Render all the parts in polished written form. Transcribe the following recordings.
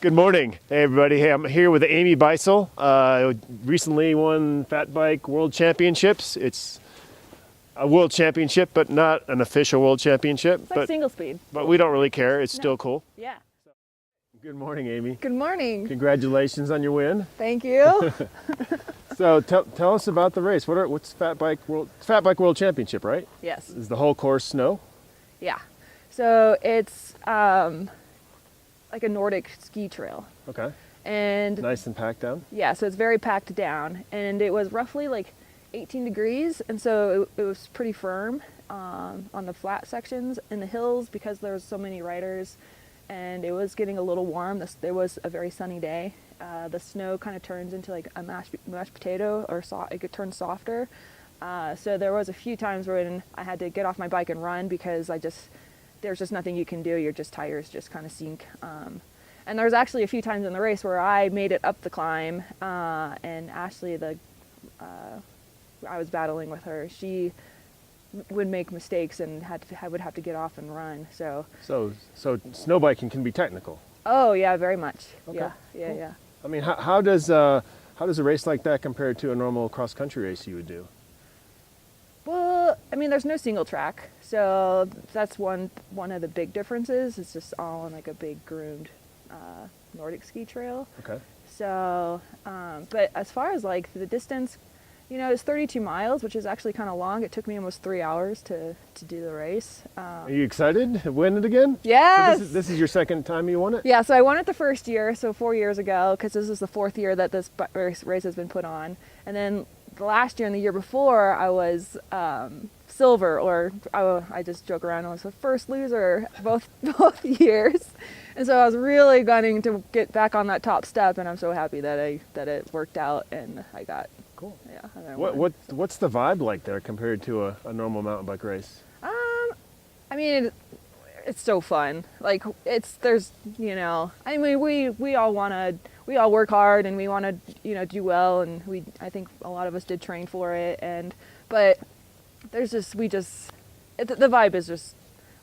Good morning. Hey everybody. Hey, I'm here with Amy Beisel. Recently won Fat Bike World Championships. It's a world championship, but not an official world championship. It's like single speed. But we don't really care. It's still cool. Yeah. Good morning, Amy. Good morning. Congratulations on your win. Thank you. So tell us about the race. What's Fat Bike World Championship, right? Yes. Is the whole course snow? Yeah. So it's like a Nordic ski trail. Okay. And Nice and packed down. yeah, so it's very packed down, and it was roughly like 18 degrees, and so it was pretty firm on the flat sections. In the hills, because there was so many riders and it was getting a little warm, there was a very sunny day. The snow kind of turns into like a mashed potato, or it could turn softer. So there was a few times when I had to get off my bike and run because there's just nothing you can do. Your tires just kind of sink. And there was actually a few times in the race where I made it up the climb, and Ashley, I was battling with her. She would make mistakes and would have to get off and run. So snow biking can be technical. Oh yeah, very much. Okay. Yeah, Cool. yeah. I mean, how does a race like that compare to a normal cross country race you would do? Well, I mean, there's no single track, so that's one of the big differences. It's just all on like a big groomed Nordic ski trail. Okay. So, but as far as like the distance, it's 32 miles, which is actually kind of long. It took me almost 3 hours to do the race. Are you excited to win it again? Yes. So this is your second time you won it? Yeah, so I won it the first year, so 4 years ago, because this is the fourth year that this race has been put on. And then the last year and the year before, I was silver, or I just joke around, I was the first loser both years. And so I was really gunning to get back on that top step, and I'm so happy that it worked out and I got. Cool. Yeah. And I won. What's the vibe like there compared to a normal mountain bike race? I mean, it's so fun. Like there's I mean, we all work hard and we want to do well, and I think a lot of us did train for it, but there's the vibe is just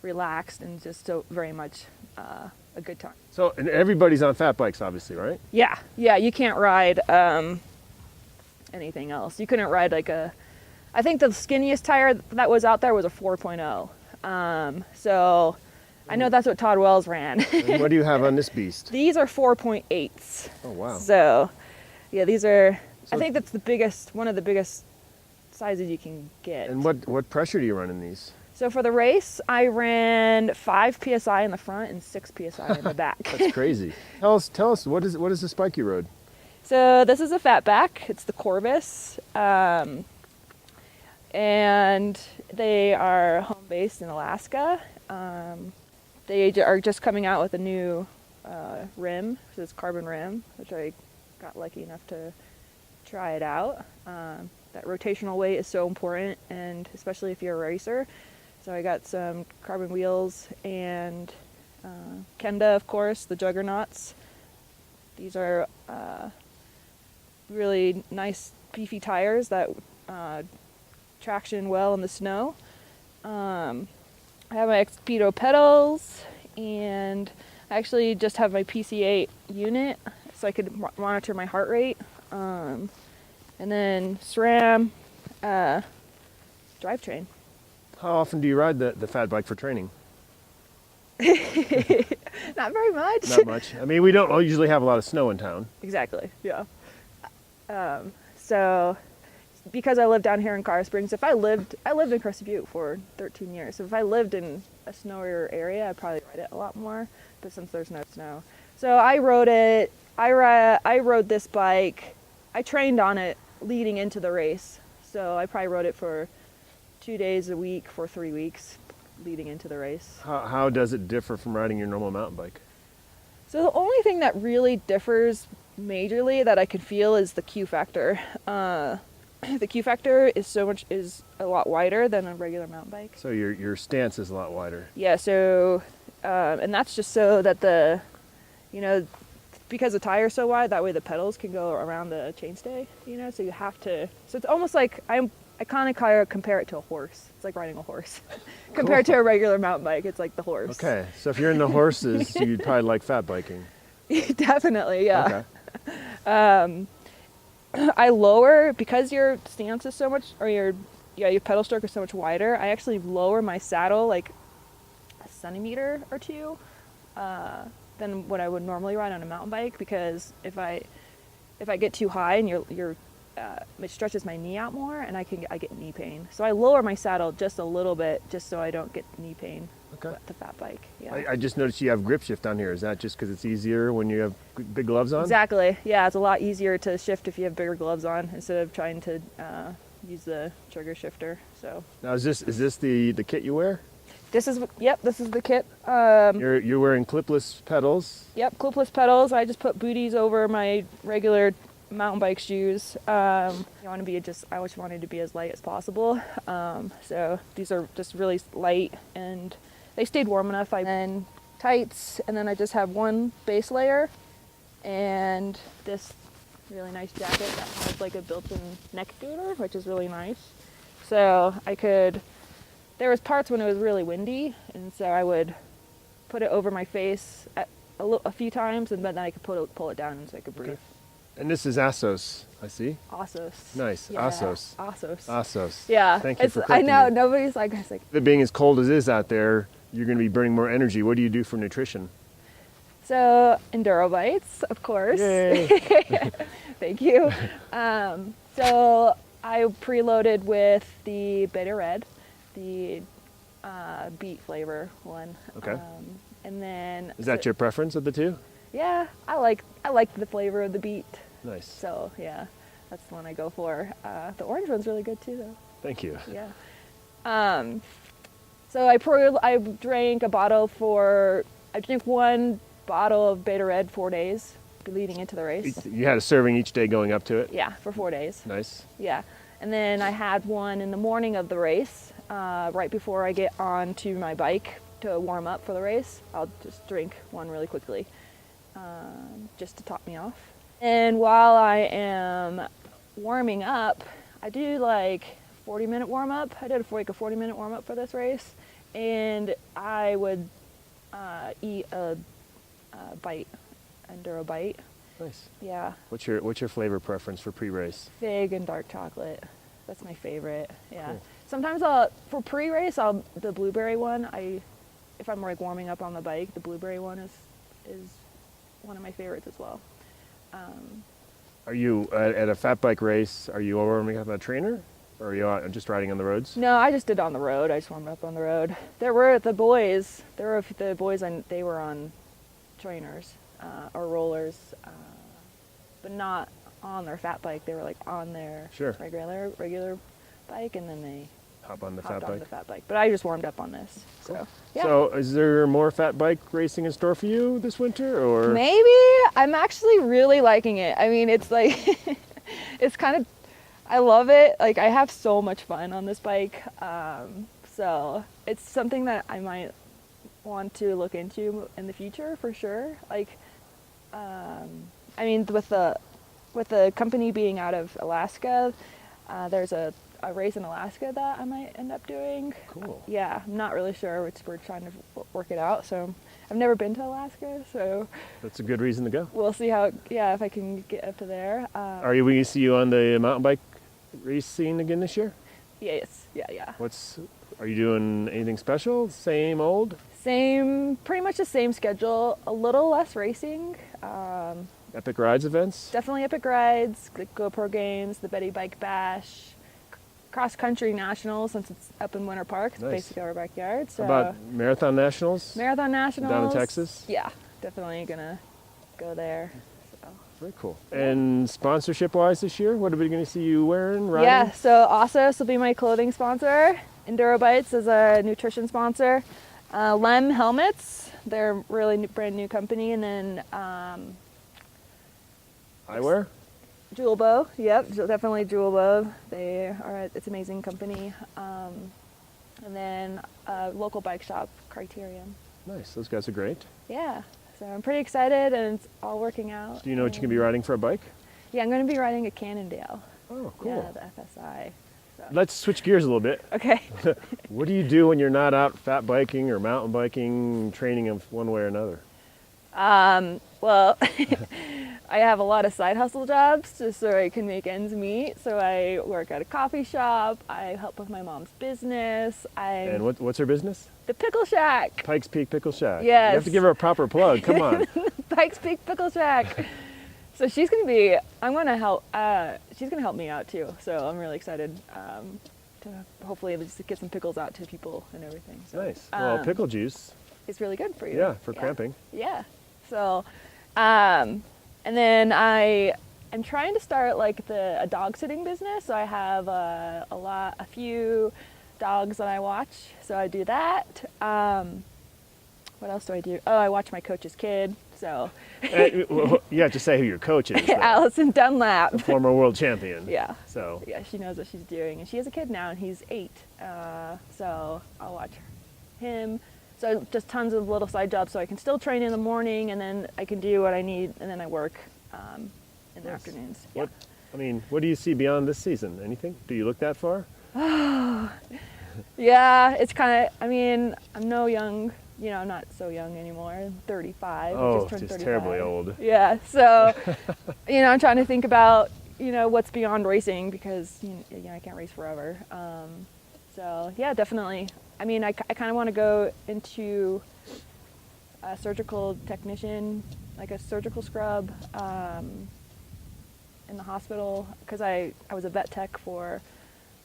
relaxed and just so very much a good time. So, and everybody's on fat bikes, obviously, right? Yeah, you can't ride anything else. You couldn't ride I think the skinniest tire that was out there was a 4.0. So I know that's what Todd Wells ran. And what do you have on this beast? These are 4.8s. Oh, wow. So yeah, these are, I think that's one of the biggest sizes you can get. And what pressure do you run in these? So for the race, I ran 5 PSI in the front and 6 PSI in the back. That's crazy. Tell us what is the spike you rode? So this is a fatback. It's the Corvus. And they are home based in Alaska. They are just coming out with a new rim, so it's carbon rim, which I got lucky enough to try it out. That rotational weight is so important, and especially if you're a racer. So I got some carbon wheels and Kenda, of course, the Juggernauts. These are really nice beefy tires that traction well in the snow. I have my Expedo pedals, and I actually just have my PC8 unit so I could monitor my heart rate. And then SRAM drivetrain. How often do you ride the fat bike for training? Not very much. Not much. I mean, we don't usually have a lot of snow in town. Exactly, yeah. So because I live down here in Colorado Springs, I lived in Crested Butte for 13 years. So if I lived in a snowier area, I'd probably ride it a lot more. But since there's no snow, so I rode it. I rode this bike. I trained on it leading into the race. So I probably rode it for 2 days a week for 3 weeks leading into the race. How does it differ from riding your normal mountain bike? So the only thing that really differs majorly that I could feel is the Q factor. The Q factor is a lot wider than a regular mountain bike. So your stance is a lot wider. Yeah. So, and that's just so that because the tire's so wide, that way the pedals can go around the chainstay. So you have to. So it's almost like I'm I kind of compare it to a horse. It's like riding a horse. Compared to a regular mountain bike, it's like the horse. Okay, so if you're in the horses, you'd probably like fat biking. Definitely, yeah. Okay. I lower, because your stance is so much, or your pedal stroke is so much wider, I actually lower my saddle like a centimeter or two than what I would normally ride on a mountain bike, because if I get too high and it stretches my knee out more, and I get knee pain. So I lower my saddle just a little bit, just so I don't get knee pain. Okay. With the fat bike. Yeah. I just noticed you have grip shift on here. Is that just because it's easier when you have big gloves on? Exactly. Yeah, it's a lot easier to shift if you have bigger gloves on instead of trying to use the trigger shifter. So. Now is this the kit you wear? This is the kit. You're wearing clipless pedals. Yep, clipless pedals. I just put booties over my regular mountain bike shoes. I always wanted to be as light as possible. So these are just really light, and they stayed warm enough. And tights, and then I just have one base layer and this really nice jacket that has like a built-in neck gaiter, which is really nice. So there was parts when it was really windy, and so I would put it over my face a few times, and then I could pull it down so I could breathe. Okay. And this is Assos, I see. Assos. Nice. Yeah. Assos. Assos. Yeah. Thank you for I know, correcting me. nobody's like, I was like, It being as cold as it is out there, you're going to be burning more energy. What do you do for nutrition? so Enduro Bites, of course. Yay. Thank you. So I preloaded with the Beta Red, the beet flavor one. Okay. And then Is that your preference of the two? Yeah, I like the flavor of the beet. Nice. So yeah, that's the one I go for. The orange one's really good too, though. Thank you. Yeah. So I drank one bottle of Beta Red 4 days leading into the race. You had a serving each day going up to it? Yeah, for 4 days. Nice. Yeah. And then I had one in the morning of the race, right before I get onto my bike to warm up for the race. I'll just drink one really quickly, just to top me off. And while I am warming up, I do like 40-minute warm up. I did a 40-minute warm up for this race, and I would eat a bite, Enduro Bite. Nice. Yeah. What's your flavor preference for pre-race? Fig and dark chocolate. That's my favorite. Yeah. Cool. Sometimes for pre-race, the blueberry one. If I'm like warming up on the bike, the blueberry one is one of my favorites as well. Are you at a fat bike race? Are you warming up on a trainer, or are you just riding on the roads? No, I just did it on the road. I just warmed up on the road. There were the boys, they were on trainers or rollers, but not on their fat bike. They were like on their regular bike, and then they Hop on the hopped fat on bike. the fat bike. But I just warmed up on this. Cool. So yeah. So is there more fat bike racing in store for you this winter, or? Maybe. I'm actually really liking it. I mean, it's like, it's kind of, I love it. Like, I have so much fun on this bike. So it's something that I might want to look into in the future for sure. Like, I mean, with the company being out of Alaska, there's a race in Alaska that I might end up doing. Cool. Yeah, I'm not really sure. We're trying to work it out. So I've never been to Alaska, so That's a good reason to go. we'll see how. Yeah, if I can get up to there. Are we going to see you on the mountain bike race scene again this year? Yes. Yeah. Are you doing anything special? Same old? Pretty much the same schedule. A little less racing. Epic Rides events? Definitely epic rides, the GoPro games, the Betty Bike Bash, cross country nationals since it's up in Winter Park. It's Nice. basically our backyard. So How about Marathon Nationals? Marathon Nationals Down in Texas? Yeah, definitely gonna go there. So. Very cool. And sponsorship wise this year, what are we going to see you wearing, riding? Yeah, so Assos will be my clothing sponsor. Enduro Bites is a nutrition sponsor. Lem Helmets, they're a really brand new company. And then Eyewear? Jewel Bow, yep, definitely Jewel Bow. It's an amazing company. And then local bike shop, Criterion. Nice. Those guys are great. Yeah, so I'm pretty excited, and it's all working out. Do you know what you can be riding for a bike? Yeah, I'm going to be riding a Cannondale. Oh, cool. Yeah, the FSI. let's switch gears a little bit. Okay. What do you do when you're not out fat biking or mountain biking, training of one way or another? Well, I have a lot of side hustle jobs just so I can make ends meet. So I work at a coffee shop. I help with my mom's business. And what's her business? The Pickle Shack. Pikes Peak Pickle Shack. Yes. You have to give her a proper plug. Come on. Pikes Peak Pickle Shack. So she's gonna be. I'm gonna help. She's gonna help me out too. So I'm really excited to hopefully just get some pickles out to people and everything. So, Nice. Well, pickle juice. It's really good for you. Yeah, for cramping. Yeah. So, and then I'm trying to start like a dog sitting business. So I have a few dogs that I watch. So I do that. What else do I do? Oh, I watch my coach's kid. So You have to say who your coach is. Allison Dunlap, The former world champion. Yeah. So Yeah, she knows what she's doing, and she has a kid now, and he's 8. So I'll watch him. So just tons of little side jobs, so I can still train in the morning, and then I can do what I need, and then I work in the afternoons. Yeah. What do you see beyond this season? Anything? Do you look that far? Yeah, it's kind of. I mean, I'm no young. You know, I'm not so young anymore. I'm 35. I Oh, just turned just 35. terribly old. Yeah. So, I'm trying to think about what's beyond racing because I can't race forever. So yeah, definitely. I mean, I kind of want to go into a surgical technician, like a surgical scrub in the hospital, because I was a vet tech for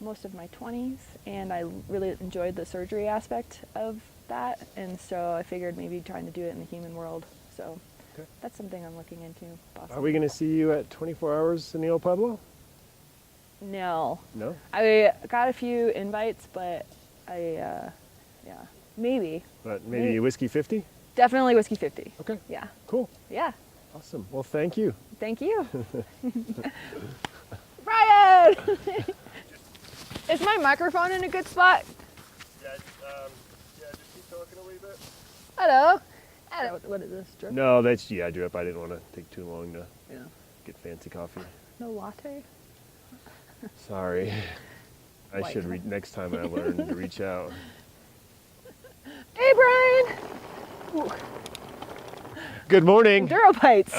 most of my 20s, and I really enjoyed the surgery aspect of that, and so I figured maybe trying to do it in the human world. So that's something I'm looking into. Possibly. Are we going to see you at 24 Hours in the old Pueblo? No. No? I got a few invites, but maybe. But maybe Whiskey 50? Definitely Whiskey 50. Okay. Yeah. Cool. Yeah. Awesome. Well, thank you. Thank you. Brian! Is my microphone in a good spot? Yeah, just keep talking a wee bit. Hello. What is this, drip? No, that's drip. I didn't want to take too long to get fancy coffee. No latte? Sorry. I White. should next time I learn to reach out. Hey, Brian! Ooh. Good morning. Enduro bites.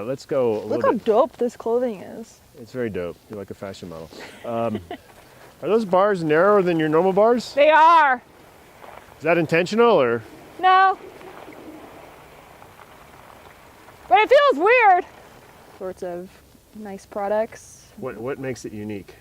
Let's go a Look little how bit. dope this clothing is. It's very dope. You're like a fashion model. Are those bars narrower than your normal bars? They are. Is that intentional or? No. But it feels weird. Sorts of nice products. What makes it unique?